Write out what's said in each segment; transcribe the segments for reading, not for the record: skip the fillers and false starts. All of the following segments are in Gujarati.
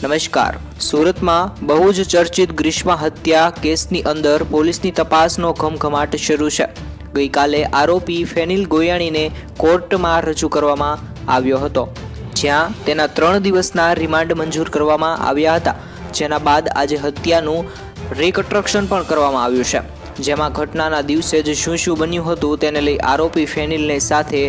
નમસ્કાર. સુરતમાં બહુ જ ચર્ચિત ગ્રીષ્મા હત્યા કેસની અંદર પોલીસની તપાસનો ઘમઘમાટ શરૂ છે. ગઈકાલે આરોપી ફેનિલ ગોયાણીને કોર્ટમાં રજૂ કરવામાં આવ્યો હતો, જ્યાં તેના 3 દિવસના રિમાન્ડ મંજૂર કરવામાં આવ્યા હતા. જેના બાદ આજે હત્યાનું રિકન્સ્ટ્રક્શન પણ કરવામાં આવ્યું છે, જેમાં ઘટનાના દિવસે જ શું બન્યું હતું તેને લઈ આરોપી ફેનિલને સાથે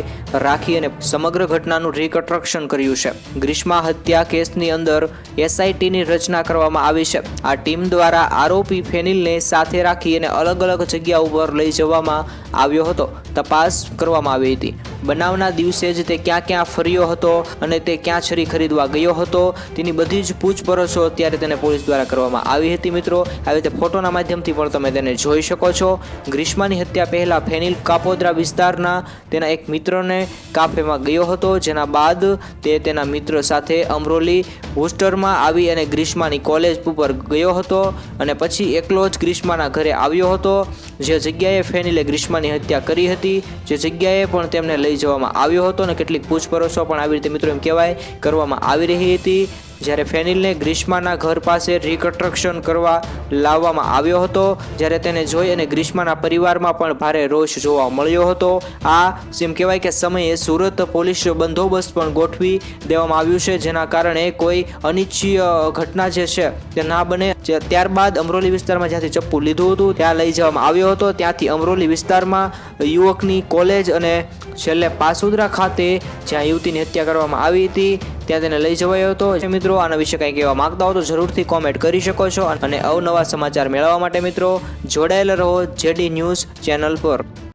રાખી અને સમગ્ર ઘટનાનું રિકન્સ્ટ્રક્શન કર્યું છે. ગ્રીષ્મા હત્યા કેસની અંદર એસઆઈટીની રચના કરવામાં આવી છે. આ ટીમ દ્વારા આરોપી ફેનિલને સાથે રાખી અને અલગ અલગ જગ્યા ઉપર લઈ જવામાં આવ્યો હતો. તપાસ કરવામાં આવી હતી. બનાવના દિવસે જ તે ક્યાં ફર્યો હતો અને તે ક્યાં છરી ખરીદવા ગયો હતો તેની બધી જ પૂછપરછો અત્યારે તેને પોલીસ દ્વારા કરવામાં આવી હતી. મિત્રો, આવી રીતે ફોટોના માધ્યમથી પણ તમે તેને જોઈ શકો છો. ગ્રીષ્માની હત્યા પહેલા ફેનિલ કાપોદ્રા વિસ્તારના તેના એક મિત્રને કાફેમાં ગયો હતો, જેના બાદ તે તેના મિત્ર સાથે અમરોલી હોસ્ટેલમાં આવી અને ગ્રીષ્માની કોલેજ ઉપર ગયો હતો અને પછી એકલો જ ગ્રીષ્માના ઘરે આવ્યો હતો. જે જગ્યાએ ફેનિલે ગ્રીષ્માની હત્યા કરી હતી, જે જગ્યાએ પણ તેમને લઈ જવામાં આવ્યો હતો અને કેટલીક પૂછપરછો પણ આવી રીતે મિત્રો એમ કહેવાય કરવામાં આવી રહી હતી. જ્યારે ફેનિલને ગ્રીષ્માના ઘર પાસે રિકન્સ્ટ્રક્શન કરવા લાવવામાં આવ્યો હતો, જ્યારે તેને જોઈ અને ગ્રીષ્માના પરિવારમાં પણ ભારે રોષ જોવા મળ્યો હતો. આ એમ કહેવાય કે સમયે સુરત પોલીસ બંદોબસ્ત પણ ગોઠવી દેવામાં આવ્યું છે, જેના કારણે કોઈ અનિચ્છનીય ઘટના જે છે તે ના બને. ત્યારબાદ અમરોલી વિસ્તારમાં જ્યાંથી ચપ્પુ લીધું હતું ત્યાં લઈ જવામાં આવ્યો હતો. ત્યાંથી અમરોલી વિસ્તારમાં યુવકની કોલેજ અને છેલ્લે પાસોદરા ખાતે જ્યાં યુવતીની હત્યા કરવામાં આવી હતી ત્યાં તેને લઈ જવાયો હતો. મિત્રો, આના વિશે કંઈ કહેવા માંગતા હો તો જરૂરથી કોમેન્ટ કરી શકો છો અને અવનવા સમાચાર મેળવવા માટે મિત્રો જોડાયેલા રહો જેડી ન્યૂઝ ચેનલ પર.